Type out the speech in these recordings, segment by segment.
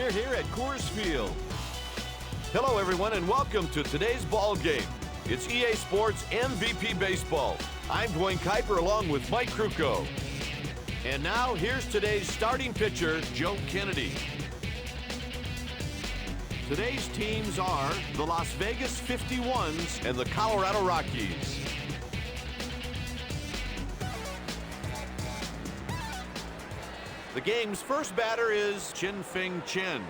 We're here at Coors Field. Hello, everyone, and welcome to today's ball game. It's EA Sports MVP Baseball. I'm Dwayne Kuiper along with Mike Krukow. And now, here's today's starting pitcher, Joe Kennedy. Today's teams are the Las Vegas 51s and the Colorado Rockies. The game's first batter is Chin-Feng Chen.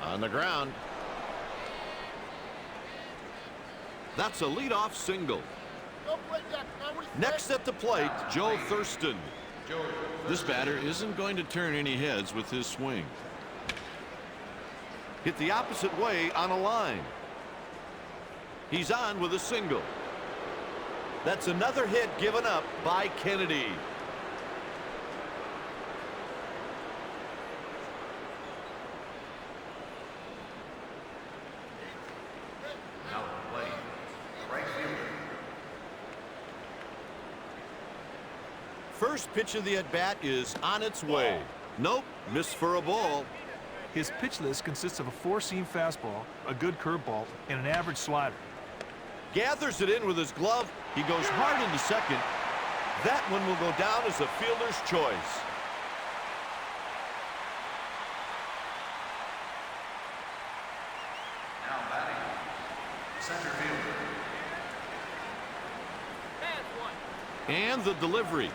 On the ground. That's a leadoff single. Next at the plate, Joe Thurston. This batter isn't going to turn any heads with his swing. Hit the opposite way on a line. He's on with a single. That's another hit given up by Kennedy. Now to play, right fielder. First pitch of the at-bat is on its way. Nope, missed for a ball. His pitch list consists of a four-seam fastball, a good curveball, and an average slider. Gathers it in with his glove. He goes hard into second. That one will go down as a fielder's choice. Now batting, center fielder. And the delivery.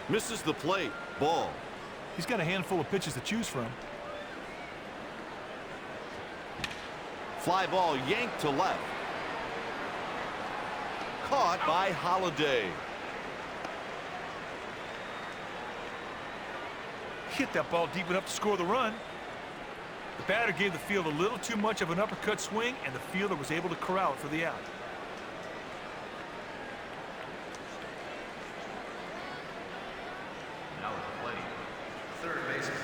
Misses the plate. Ball. He's got a handful of pitches to choose from. Fly ball yanked to left. Caught by Holiday. Hit that ball deep enough to score the run. The batter gave the field a little too much of an uppercut swing, and the fielder was able to corral it for the out. Now at the plate, third baseman.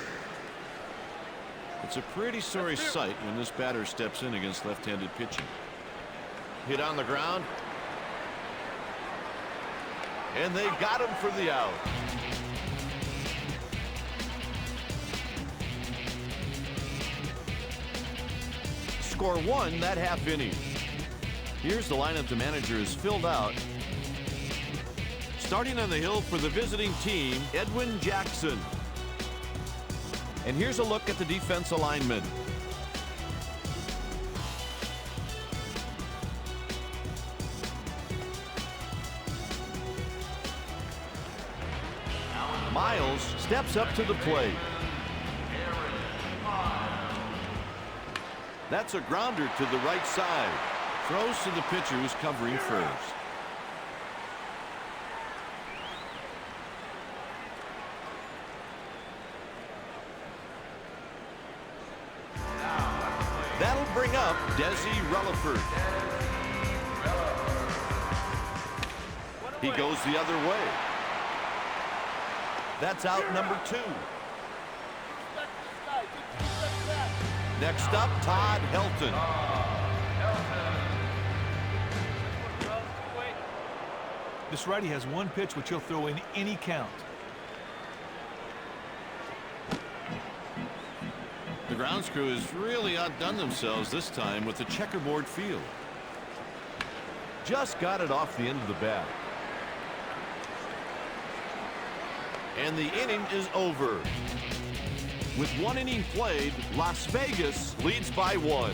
It's a pretty sorry sight when this batter steps in against left-handed pitching. Hit on the ground. And they got him for the out. Score one that half inning. Here's the lineup the manager has filled out. Starting on the hill for the visiting team, Edwin Jackson. And here's a look at the defense alignment. Miles steps up to the plate. That's a grounder to the right side. Throws to the pitcher who's covering first. That'll bring up Desi Relaford. He goes the other way. That's out number 2. Next up, Todd Helton. This righty has one pitch which he'll throw in any count. The grounds crew has really outdone themselves this time with the checkerboard field. Just got it off the end of the bat. And the inning is over. With one inning played, Las Vegas leads by 1.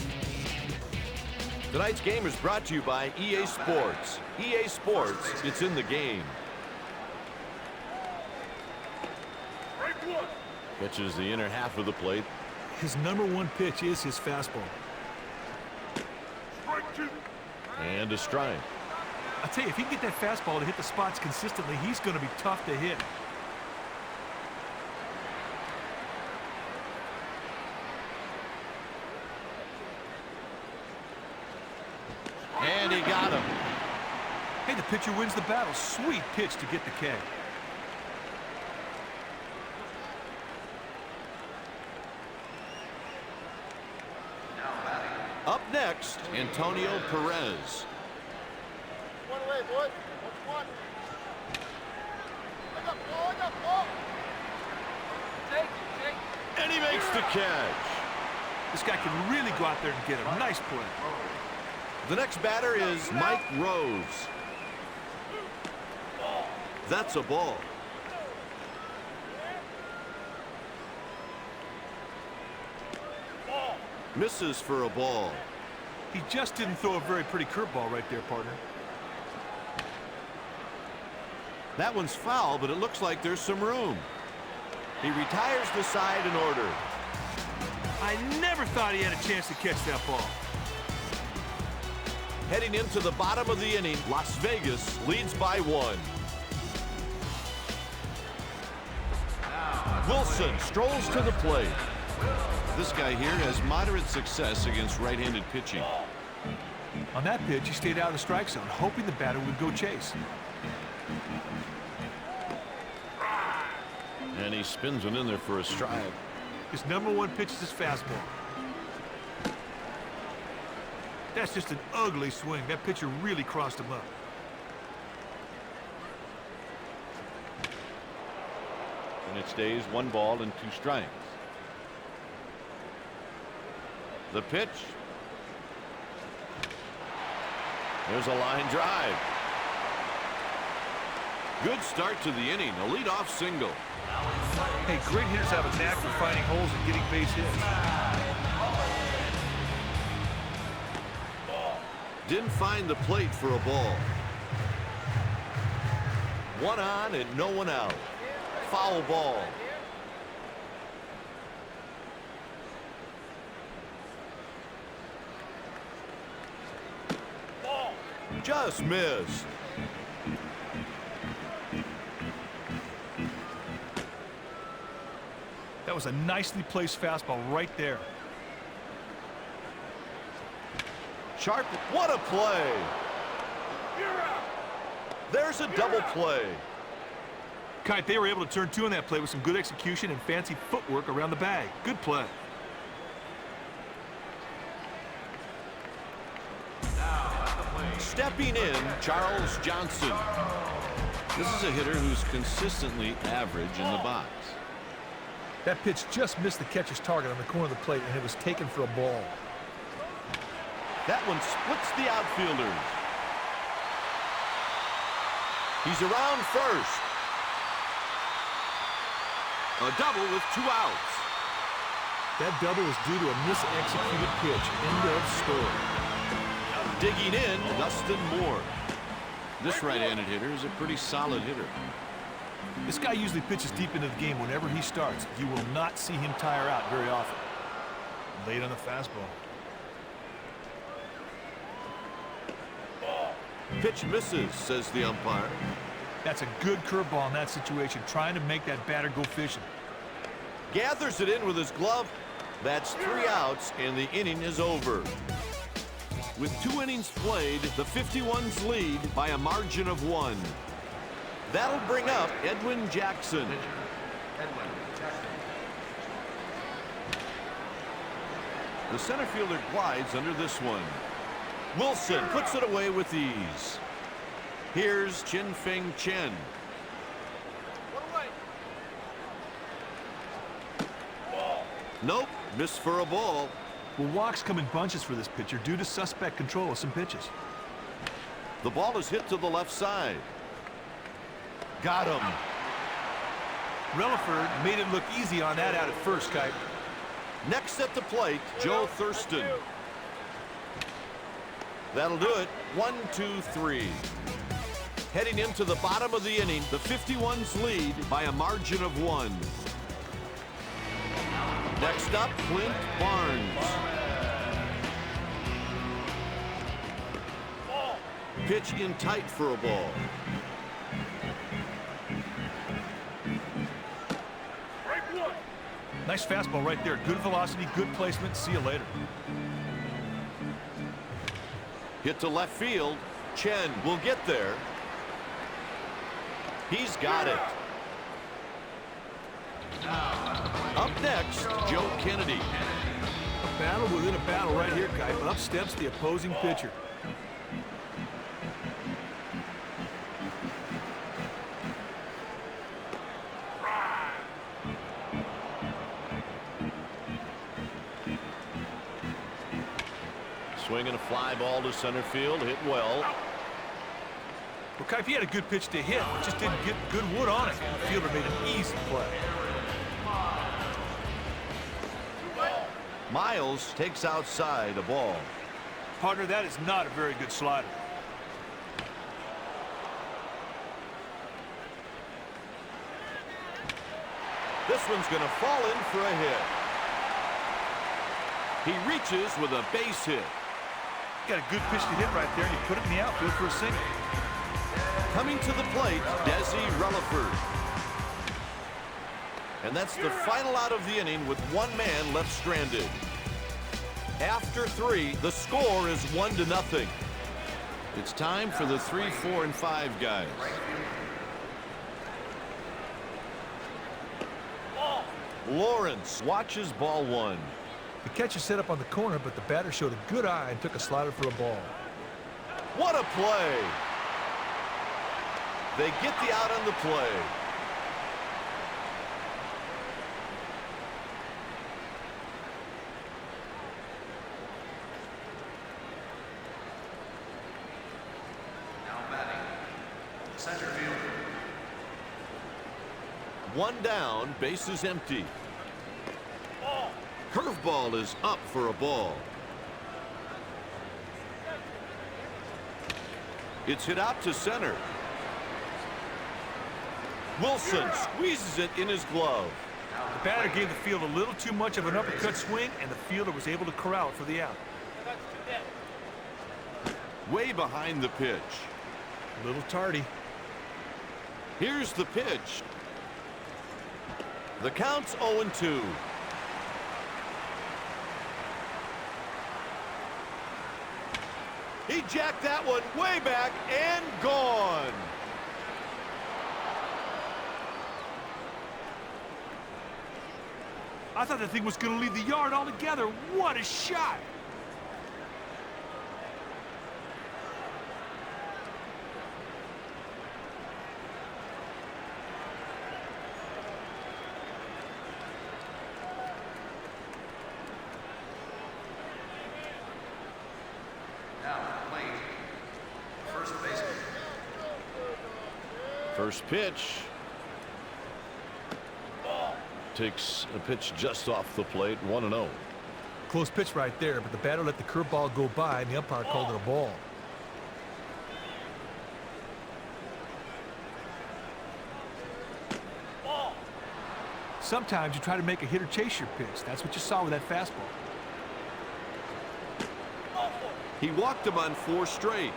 Tonight's game is brought to you by EA Sports. EA Sports, it's in the game. Pitches the inner half of the plate. His number one pitch is his fastball. And a strike. I tell you, if he can get that fastball to hit the spots consistently, he's going to be tough to hit. And he got him. Hey, the pitcher wins the battle. Sweet pitch to get the K. Up next, Antonio Perez. One away, boys. One. And he makes the catch. This guy can really go out there and get a nice play. The next batter is Mike Rose. That's a ball. Misses for a ball. He just didn't throw a very pretty curveball right there, partner. That one's foul, but it looks like there's some room. He retires the side in order. I never thought he had a chance to catch that ball. Heading into the bottom of the inning, Las Vegas leads by 1. Wilson strolls to the plate. This guy here has moderate success against right-handed pitching. On that pitch, he stayed out of the strike zone, hoping the batter would go chase. And he spins one in there for a strike. His #1 pitch is his fastball. That's just an ugly swing. That pitcher really crossed him up. And it stays 1 ball and 2 strikes. The pitch. There's a line drive. Good start to the inning. A leadoff single. Hey, great hitters have a knack for finding holes and getting base hits. Didn't find the plate for a ball. 1 on and no one out. Foul ball. Just missed. That was a nicely placed fastball right there. Sharp, what a play. There's a double play. Kite, they were able to turn 2 on that play with some good execution and fancy footwork around the bag. Good play. Stepping in, Charles Johnson. This is a hitter who's consistently average in the box. That pitch just missed the catcher's target on the corner of the plate, and it was taken for a ball. That one splits the outfielders. He's around first. A double with 2 outs. That double was due to a mis-executed pitch. End of story. Digging in, Dustin Moore. This right-handed hitter is a pretty solid hitter. This guy usually pitches deep into the game whenever he starts. You will not see him tire out very often. Late on the fastball. Pitch misses, says the umpire. That's a good curveball in that situation, trying to make that batter go fishing. Gathers it in with his glove. That's 3 outs, and the inning is over. With 2 innings played, the 51s lead by a margin of 1. That'll bring up Edwin Jackson. The center fielder glides under this one. Wilson puts it away with ease. Here's Chin Feng Chen. Nope, missed for a ball. Well, walks come in bunches for this pitcher due to suspect control of some pitches. The ball is hit to the left side. Got him. Relaford made it look easy on that out at first, Kite. Next at the plate, Joe Thurston. That'll do it. 1, 2, 3. Heading into the bottom of the inning, the 51s lead by a margin of 1. Next up, Clint Barnes. Pitch in tight for a ball. Nice fastball right there. Good velocity, good placement. See you later. Hit to left field. Chen will get there. He's got it. Up next, Joe Kennedy. A battle within a battle right here, Kite. Up steps the opposing pitcher. Swinging a fly ball to center field, hit well. Well, Kipe, he had a good pitch to hit, but just didn't get good wood on it. The fielder made an easy play. Miles takes outside a ball. Partner, that is not a very good slider. This one's going to fall in for a hit. He reaches with a base hit. Got a good pitch to hit right there, and you put it in the outfield for a single. Coming to the plate, Desi Relaford. And that's the final out of the inning with one man left stranded. After 3, the score is 1-0. It's time for the 3, 4, and 5 guys. Lawrence watches ball 1. The catcher set up on the corner, but the batter showed a good eye and took a slider for a ball. What a play! They get the out on the play. Now batting. Center fielder. One down, bases empty. Curveball is up for a ball. It's hit out to center. Wilson squeezes it in his glove. The batter gave the field a little too much of an uppercut swing, and the fielder was able to corral it for the out. Way behind the pitch. A little tardy. Here's the pitch. The count's 0-2. He jacked that one way back and gone. I thought that thing was going to leave the yard altogether. What a shot! Now plate. First baseman. First pitch. Takes a pitch just off the plate, 1-0. Close pitch right there, but the batter let the curveball go by, and the umpire called it a ball. Sometimes you try to make a hitter chase your pitch. That's what you saw with that fastball. He walked him on 4 straight.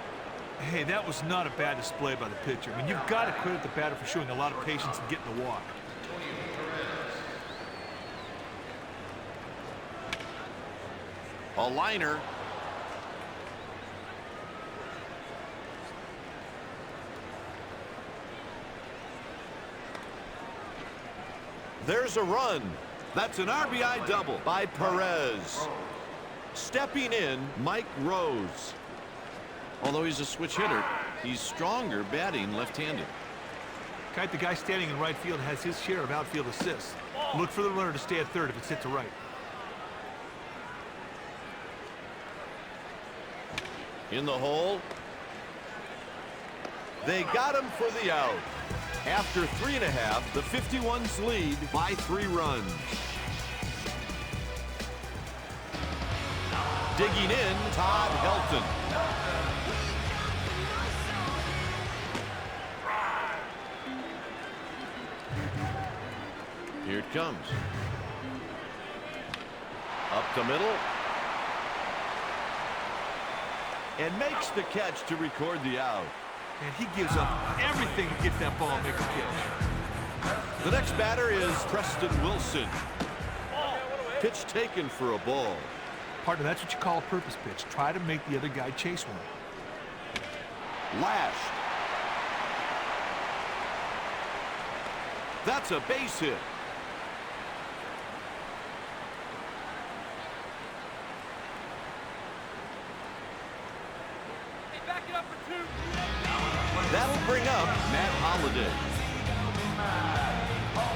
Hey, that was not a bad display by the pitcher. I mean, you've got to credit the batter for showing a lot of patience and getting the walk. A liner. There's a run. That's an RBI double by Perez. Stepping in, Mike Rose. Although he's a switch hitter, he's stronger batting left-handed. Kite, the guy standing in right field, has his share of outfield assists. Look for the runner to stay at third if it's hit to right. In the hole. They got him for the out. After 3.5, the 51s lead by 3 runs. Digging in, Todd Helton. Here it comes. Up the middle. And makes the catch to record the out. And he gives up everything to get that ball and make a catch. The next batter is Preston Wilson. Pitch taken for a ball. Partner, that's what you call a purpose pitch. Try to make the other guy chase one. Lashed. That's a base hit. That'll bring up Matt Holliday.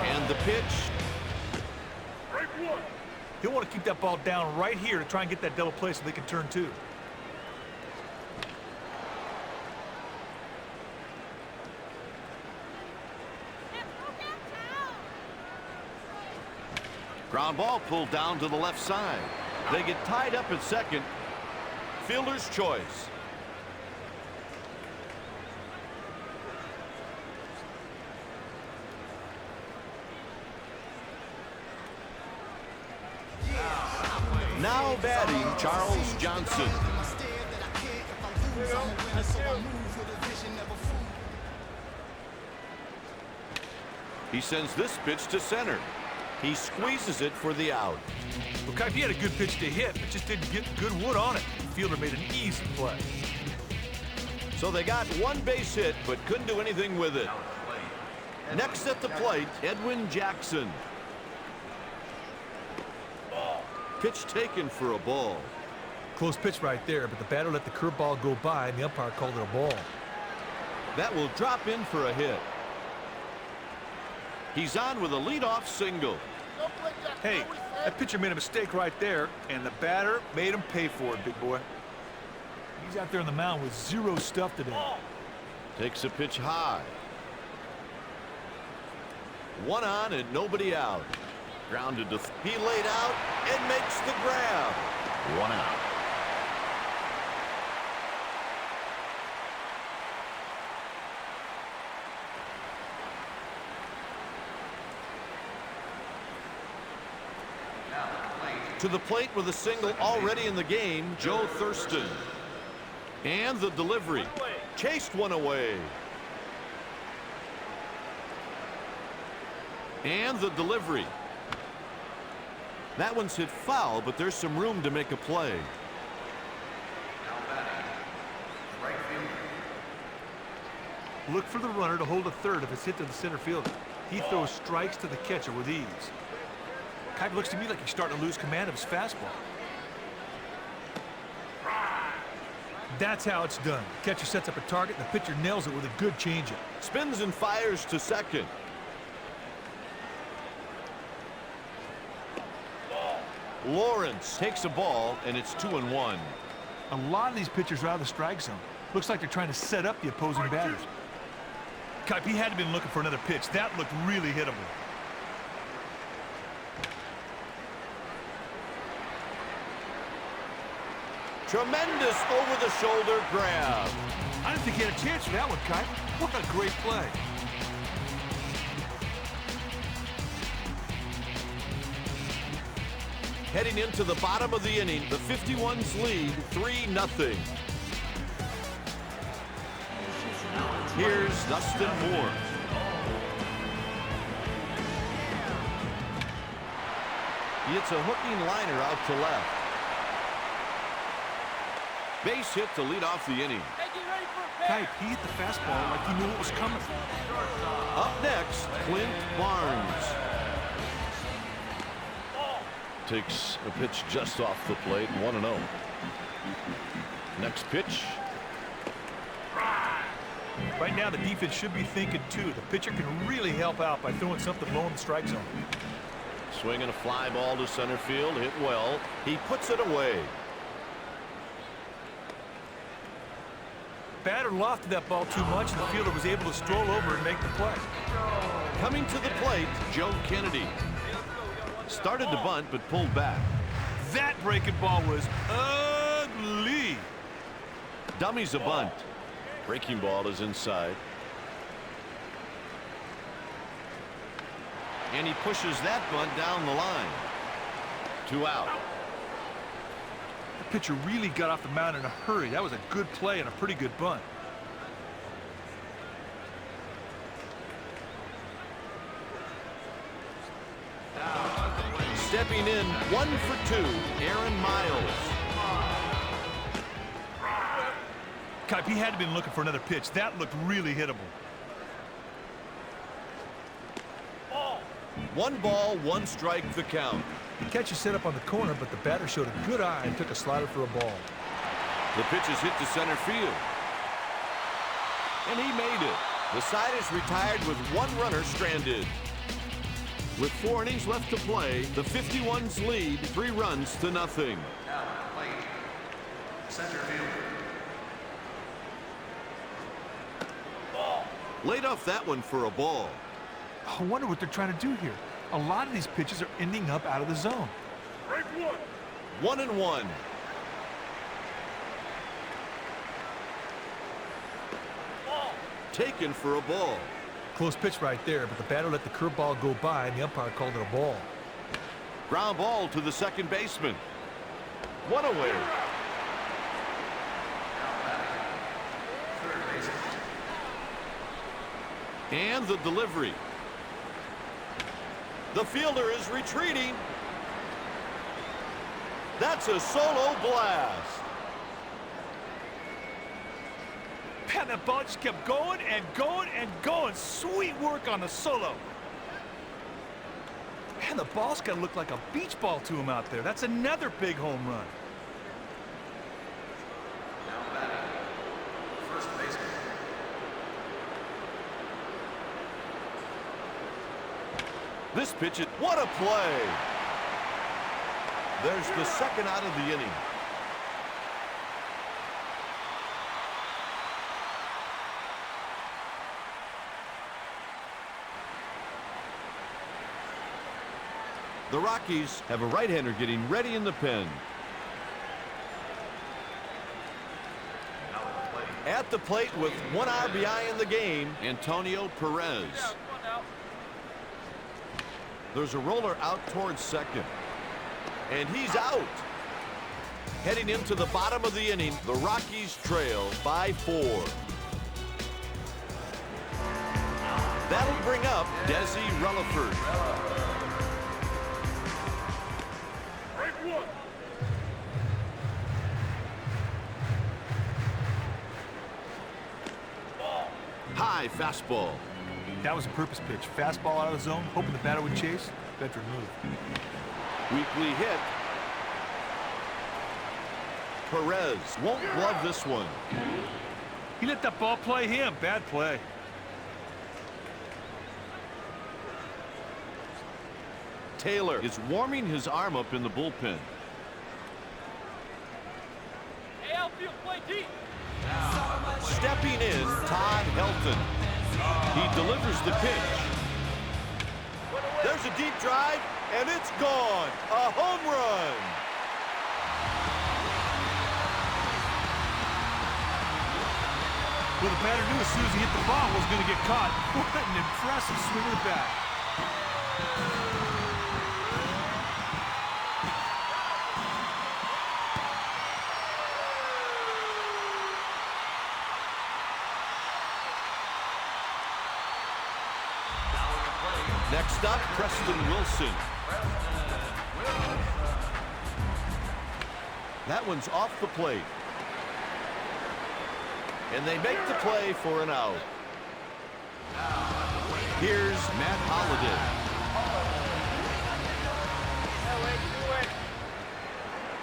And the pitch. He'll want to keep that ball down right here to try and get that double play so they can turn 2. Ground ball pulled down to the left side. They get tied up at second. Fielder's choice. Now batting, Charles Johnson. He sends this pitch to center. He squeezes it for the out. Well, Kipe, he had a good pitch to hit, but just didn't get good wood on it. The fielder made an easy play. So they got one base hit, but couldn't do anything with it. Next at the plate, Edwin Jackson. Pitch taken for a ball. Close pitch right there, but the batter let the curveball go by, and the umpire called it a ball. That will drop in for a hit. He's on with a leadoff single. Hey, that pitcher made a mistake right there, and the batter made him pay for it, big boy. He's out there on the mound with zero stuff today. Takes a pitch high. One on and nobody out. Grounded to he laid out and makes the grab. One out. To the plate with a single already in the game, Joe Thurston. And the delivery. Chased one away. And the delivery. That one's hit foul, but there's some room to make a play. Now batting, right fielder. Look for the runner to hold a third if it's hit to the center fielder. He throws strikes to the catcher with ease. Kipe looks to me like he's starting to lose command of his fastball. That's how it's done. The catcher sets up a target, and the pitcher nails it with a good changeup. Spins and fires to second. Lawrence takes a ball, and it's 2-1. A lot of these pitchers are out of the strike zone. Looks like they're trying to set up the opposing batters. Kipe, he had to been looking for another pitch. That looked really hittable. Tremendous over-the-shoulder grab. I didn't think he had a chance for that one, Kipe. What a great play. Heading into the bottom of the inning, the 51's lead 3-0. Here's Dustin Moore. He hits a hooking liner out to left. Base hit to lead off the inning. Kipe, he hit the fastball like he knew it was coming. Up next, Clint Barnes. Takes a pitch just off the plate, 1-0. Next pitch. Right now, the defense should be thinking, too. The pitcher can really help out by throwing something low in the strike zone. Swinging a fly ball to center field, hit well. He puts it away. Batter lofted that ball too much, and the fielder was able to stroll over and make the play. Coming to the plate, Joe Kennedy. Started to bunt, but pulled back. That breaking ball was ugly. Dummy's a bunt. Breaking ball is inside. And he pushes that bunt down the line. 2 out. The pitcher really got off the mound in a hurry. That was a good play and a pretty good bunt. Stepping in, 1 for 2, Aaron Miles. Kipe, he had to been looking for another pitch. That looked really hittable. 1 ball, 1 strike, the count. The catcher set up on the corner, but the batter showed a good eye and took a slider for a ball. The pitch is hit to center field. And he made it. The side is retired with 1 runner stranded. With 4 innings left to play, the 51's lead 3 runs to nothing. Now plate, center fielder. Laid off that one for a ball. I wonder what they're trying to do here. A lot of these pitches are ending up out of the zone. 1-1. Taken for a ball. Close pitch right there, but the batter let the curveball go by, and the umpire called it a ball. Ground ball to the second baseman. One away. And the delivery. The fielder is retreating. That's a solo blast. Man, that ball just kept going and going and going. Sweet work on the solo. Man, the ball's got to look like a beach ball to him out there. That's another big home run. Now batting, first baseman. This pitch is, what a play. There's the second out of the inning. The Rockies have a right-hander getting ready in the pen. At the plate with one RBI in the game, Antonio Perez. There's a roller out towards second. And he's out. Heading into the bottom of the inning, the Rockies trail by 4. That'll bring up Desi Relaford. High fastball. That was a purpose pitch. Fastball out of the zone, hoping the batter would chase. Veteran move. Weakly hit. Perez won't glove this one. He let that ball play him. Bad play. Taylor is warming his arm up in the bullpen. Hey, outfield, play deep. Stepping in, Todd Helton. He delivers the pitch. There's a deep drive, and it's gone. A home run. Well, the batter knew as soon as he hit the ball it was going to get caught. What an impressive swing of the bat. Next up, Preston Wilson. That one's off the plate. And they make the play for an out. Here's Matt Holliday.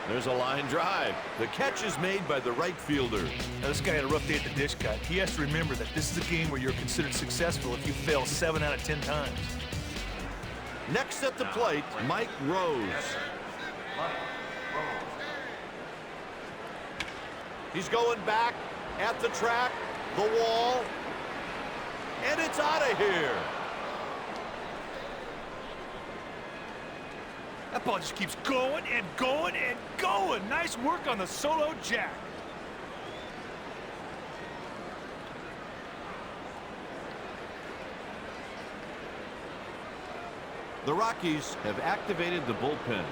There's a line drive. The catch is made by the right fielder. Now, this guy had a rough day at the dish cut. He has to remember that this is a game where you're considered successful if you fail 7 out of 10 times. Next at the plate, Mike Rose. He's going back at the track, the wall, and it's out of here. That ball just keeps going and going and going. Nice work on the solo jack. The Rockies have activated the bullpen.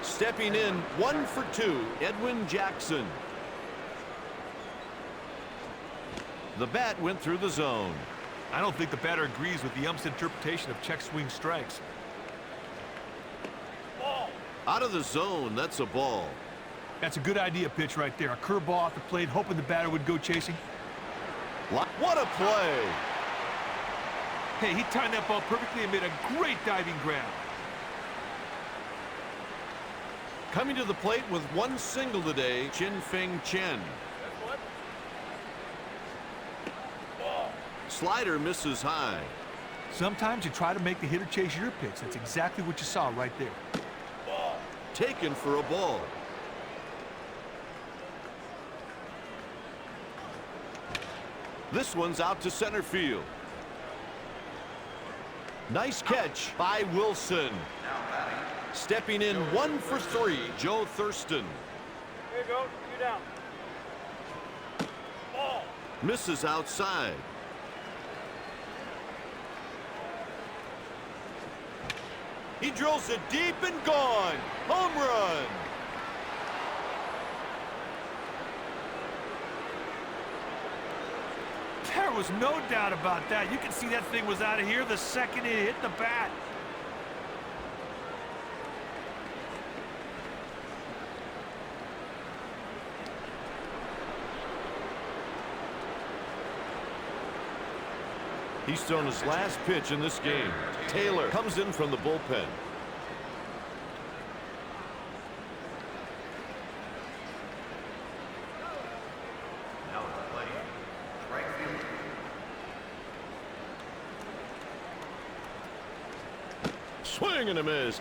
Stepping in, 1 for 2, Edwin Jackson. The bat went through the zone. I don't think the batter agrees with the ump's interpretation of check swing strikes. Ball. Out of the zone, that's a ball. That's a good idea pitch right there. A curveball off the plate, hoping the batter would go chasing. What a play! Hey, he timed that ball perfectly and made a great diving grab. Coming to the plate with 1 single today, Chin-Feng Chen. Slider misses high. Sometimes you try to make the hitter chase your pitch. That's exactly what you saw right there. Taken for a ball. This one's out to center field. Nice catch by Wilson. Stepping in 1 for 3, Joe Thurston. Here you go. You down. Ball. Misses outside. He drills it deep and gone. Home run. There was no doubt about that. You can see that thing was out of here the second it hit the bat. He's thrown his last pitch in this game. Taylor comes in from the bullpen. Now at the plate, right field. Swing and a miss.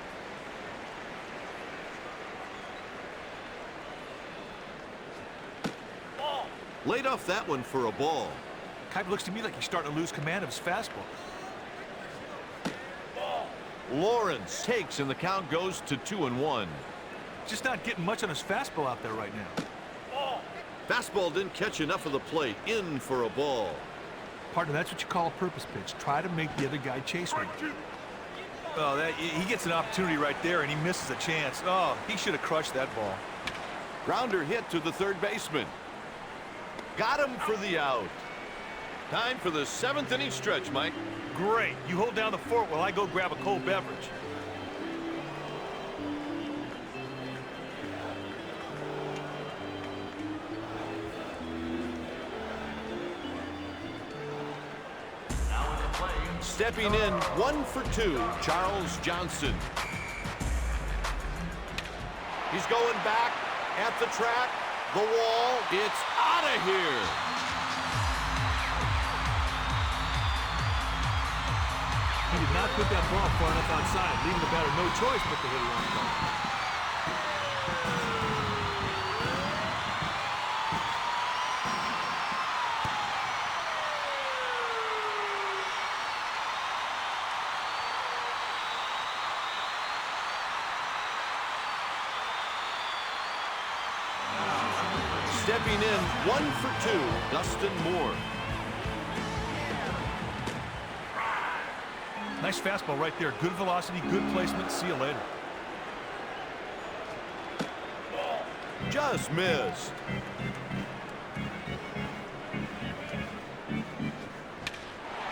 Ball. Laid off that one for a ball. Kipe looks to me like he's starting to lose command of his fastball. Ball. Lawrence takes and the count goes to 2-1. Just not getting much on his fastball out there right now. Ball. Fastball didn't catch enough of the plate. In for a ball. Partner, that's what you call a purpose pitch. Try to make the other guy chase one. Oh, he gets an opportunity right there, and he misses a chance. Oh, he should have crushed that ball. Grounder hit to the third baseman. Got him for the out. Time for the 7th inning stretch, Mike. Great. You hold down the fort while I go grab a cold beverage. Stepping in 1 for 2, Charles Johnson. He's going back at the track, the wall. It's out of here. He did not put that ball far enough outside, leaving the batter no choice but to hit a long ball. Stepping in 1 for 2, Dustin Moore. Nice fastball right there. Good velocity, good placement. See you later. Just missed.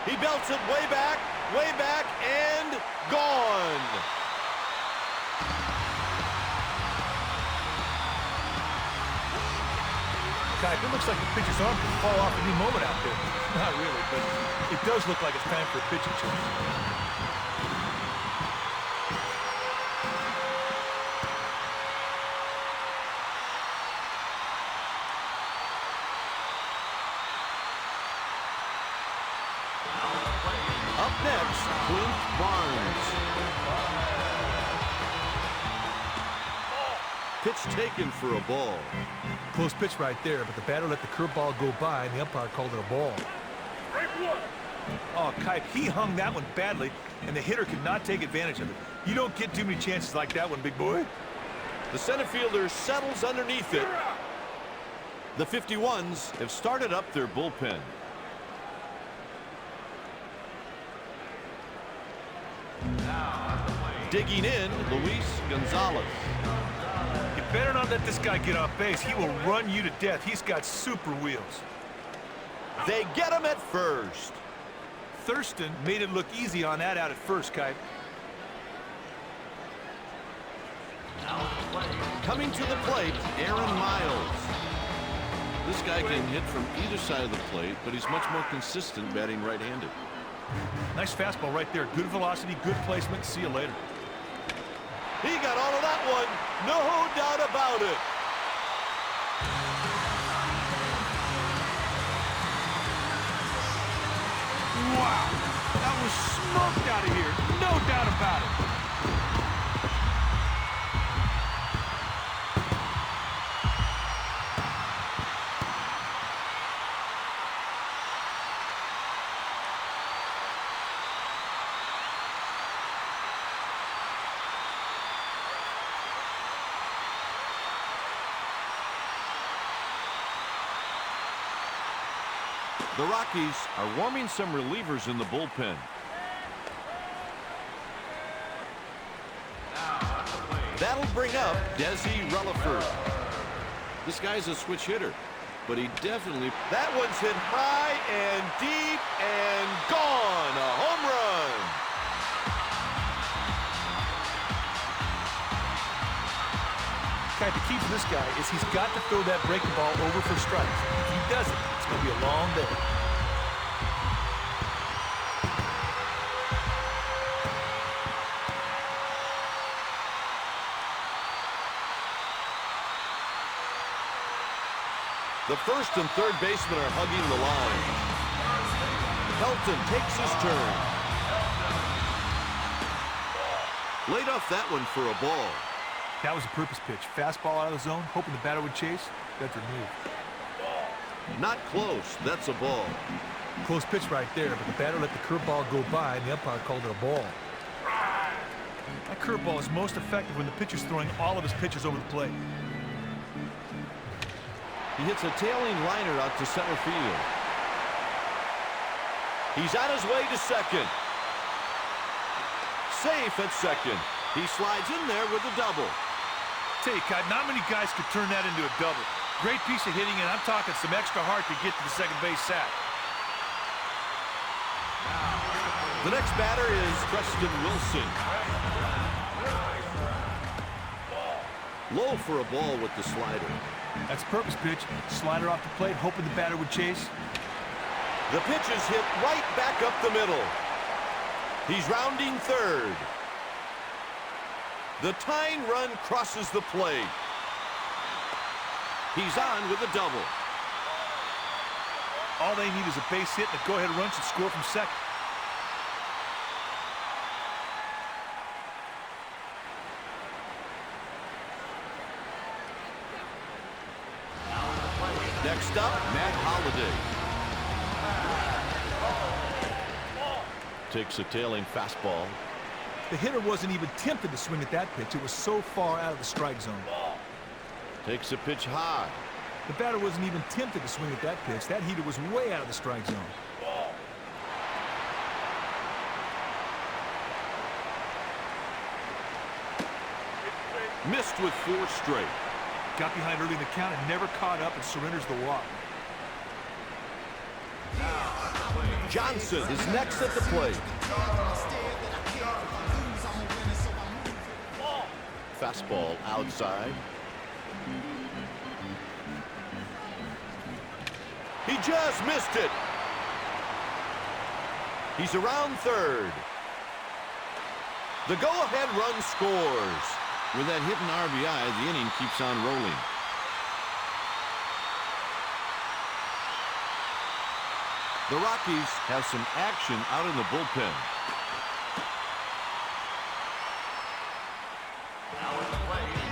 He belts it way back, and gone. Kipe, it looks like the pitcher's arm could fall off any moment out there. Not really, but it does look like it's time for a pitching change. Up next, Clint Barnes. Pitch taken for a ball. Close pitch right there, but the batter let the curveball go by, and the umpire called it a ball. Oh, Kipe, he hung that one badly, and the hitter could not take advantage of it. You don't get too many chances like that one, big boy. The center fielder settles underneath it. The 51s have started up their bullpen. Digging in, Luis Gonzalez. You better not let this guy get off base. He will run you to death. He's got super wheels. They get him at first. Thurston made it look easy on that out at first, Kipe. Coming to the plate, Aaron Miles. This guy can hit from either side of the plate, but he's much more consistent batting right-handed. Nice fastball right there. Good velocity, good placement. See you later. He got all of that one, no doubt about it. Wow, that was smoked out of here. No doubt about it. The Rockies are warming some relievers in the bullpen. That'll bring up Desi Relaford. This guy's a switch hitter, but he definitely... That one's hit high and deep and gone. A home run. Okay, the key for this guy is he's got to throw that breaking ball over for strikes. If he doesn't, it's going to be a long day. The first and third basemen are hugging the line. Helton takes his turn. Laid off that one for a ball. That was a purpose pitch. Fastball out of the zone, hoping the batter would chase. That's removed. Not close. That's a ball. Close pitch right there, but the batter let the curveball go by, and the umpire called it a ball. That curveball is most effective when the pitcher's throwing all of his pitches over the plate. He hits a tailing liner out to center field. He's on his way to second. Safe at second. He slides in there with a double. Tell you, Cotton, not many guys could turn that into a double. Great piece of hitting, and I'm talking some extra heart to get to the second base sack. The next batter is Preston Wilson. Low for a ball with the slider. That's a purpose pitch. Slider off the plate, hoping the batter would chase. The pitch is hit right back up the middle. He's rounding third. The tying run crosses the plate. He's on with a double. All they need is a base hit and a go-ahead run should score from second. Next up, Matt Holliday. Takes a tailing fastball. The hitter wasn't even tempted to swing at that pitch. It was so far out of the strike zone. Takes a pitch high. The batter wasn't even tempted to swing at that pitch. That heater was way out of the strike zone. Missed with 4 straight. Got behind early in the count and never caught up and surrenders the walk. Johnson is next at the plate. Fastball outside. He just missed it. He's around third. The go-ahead run scores. With that hit and RBI, the inning keeps on rolling. The Rockies have some action out in the bullpen.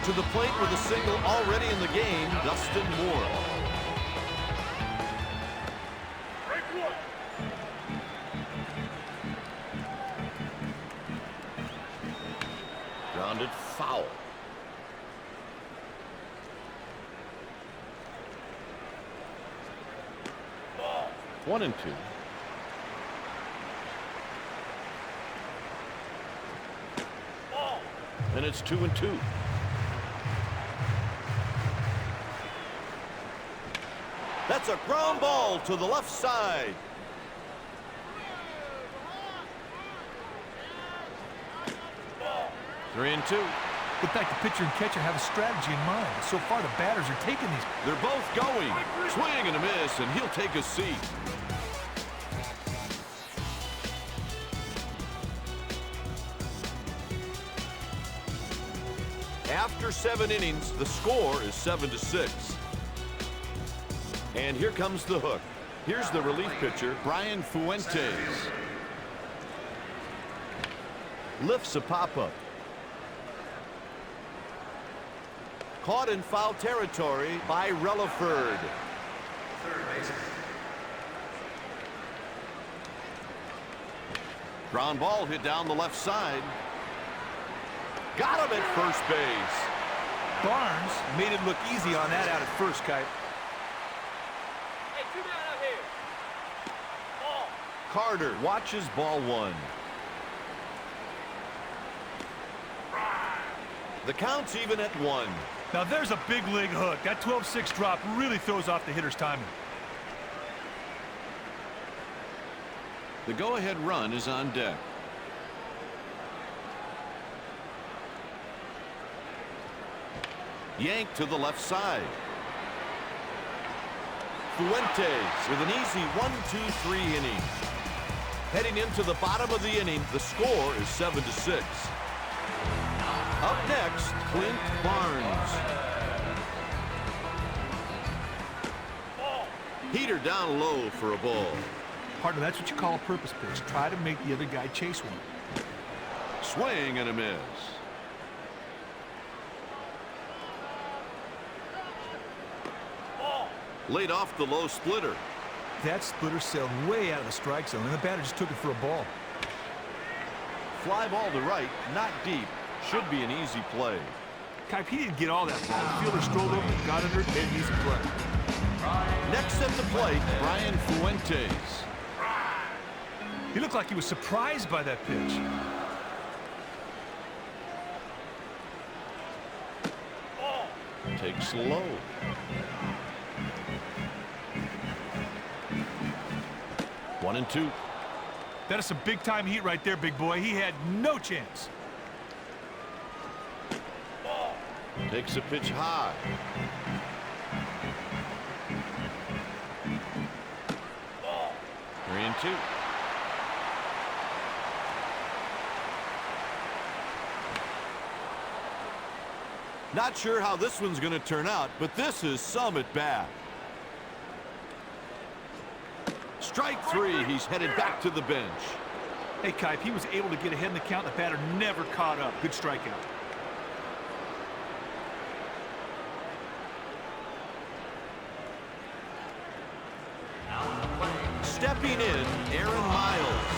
To the plate with a single already in the game, Dustin Moore. Grounded foul. One and two. And it's 2-2. That's a ground ball to the left side. Three and two. Good fact, the pitcher and catcher have a strategy in mind. So far, the batters are taking these. They're both going. Swing and a miss, and he'll take a seat. After 7 innings, the score is 7-6. And here comes the hook. Here's the relief pitcher, Brian Fuentes. Lifts a pop-up. Caught in foul territory by Relaford. Ground ball hit down the left side. Got him at first base. Barnes made it look easy on that out at first, Kite. Hey, 2 down out here. Carter watches ball one. The count's even at 1. Now there's a big league hook. That 12-6 drop really throws off the hitter's timing. The go-ahead run is on deck. Yanked to the left side. Fuentes with an easy 1-2-3 inning. Heading into the bottom of the inning, the score is 7-6. Up next, Clint Barnes. Heater down low for a ball. Partner, that's what you call a purpose pitch. Try to make the other guy chase one. Swing and a miss. Laid off the low splitter. That splitter sailed way out of the strike zone, and the batter just took it for a ball. Fly ball to right, not deep. Should be an easy play. Kipe, he didn't get all that ball. The fielder strolled over and got under it, made an easy play. Next at the plate, Brian Fuentes. He looked like he was surprised by that pitch. Takes low. One and two. That is some big-time heat right there, big boy. He had no chance. Takes a pitch high. Three and two. Not sure how this one's going to turn out, but this is some at bat. Strike three. He's headed back to the bench. Hey, Kipe, he was able to get ahead in the count. The batter never caught up. Good strikeout. Stepping in, Aaron Miles.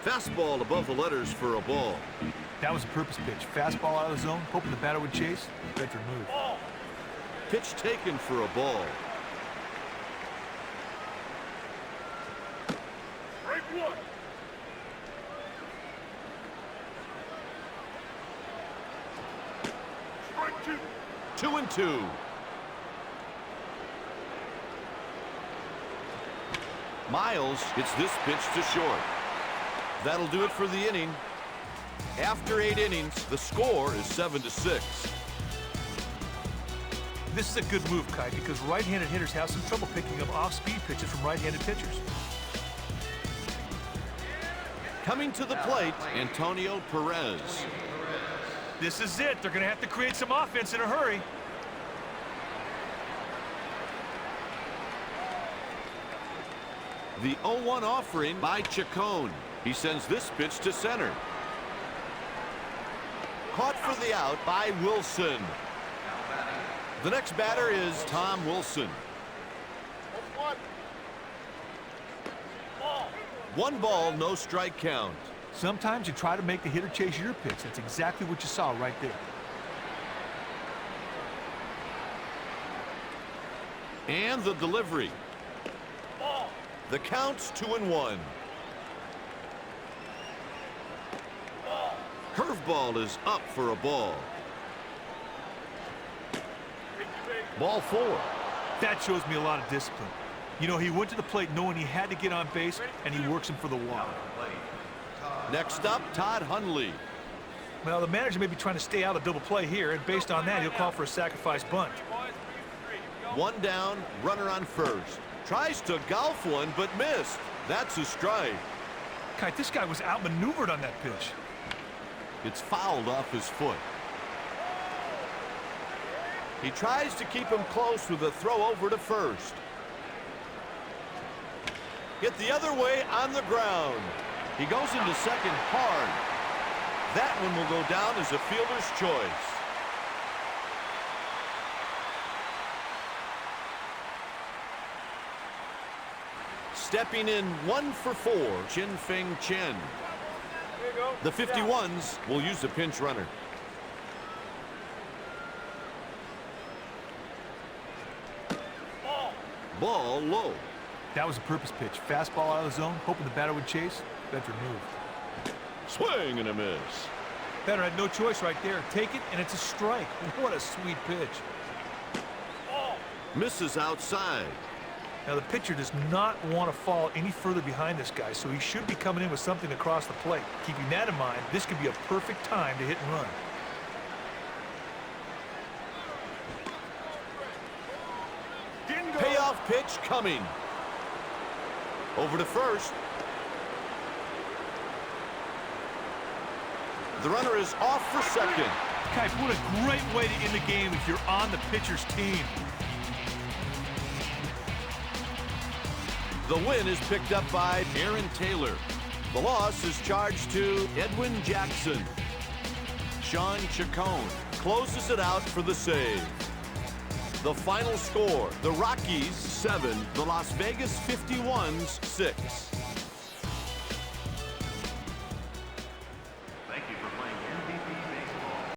Fastball above the letters for a ball. That was a purpose pitch. Fastball out of the zone, hoping the batter would chase. Veteran move. Pitch taken for a ball. Break one. Strike two. 2-2. Miles hits this pitch to short. That'll do it for the inning. After 8 innings, the score is 7-6. This is a good move, Kipe, because right-handed hitters have some trouble picking up off-speed pitches from right-handed pitchers. Coming to the plate, Antonio Perez. This is it. They're going to have to create some offense in a hurry. The 0-1 offering by Chacon. He sends this pitch to center. Caught for the out by Wilson. The next batter is Tom Wilson. 1 ball, no strike count. Sometimes you try to make the hitter chase your pitch. That's exactly what you saw right there. And the delivery. The count's 2-1. Curveball is up for a ball. Ball 4. That shows me a lot of discipline. You know, he went to the plate knowing he had to get on base, and he works him for the walk. Next up, Todd Hundley. Well, the manager may be trying to stay out of double play here, and based on that, he'll call for a sacrifice bunt. 1 down, runner on first. Tries to golf one, but missed. That's a strike. Kipe, this guy was outmaneuvered on that pitch. It's fouled off his foot. He tries to keep him close with a throw over to first. Get the other way on the ground. He goes into second hard. That one will go down as a fielder's choice. Stepping in 1 for 4, Chin-Feng Chen. There you go. The 51s will use a pinch runner. Ball low. That was a purpose pitch. Fastball out of the zone, hoping the batter would chase. Better move. Swing and a miss. Batter had no choice right there. Take it, and it's a strike. What a sweet pitch. Misses outside. Now, the pitcher does not want to fall any further behind this guy, so he should be coming in with something across the plate. Keeping that in mind, this could be a perfect time to hit and run. Payoff pitch coming. Over to first. The runner is off for second. Guys, what a great way to end the game if you're on the pitcher's team. The win is picked up by Aaron Taylor. The loss is charged to Edwin Jackson. Sean Chacon closes it out for the save. The final score, the Rockies 7, the Las Vegas 51s 6.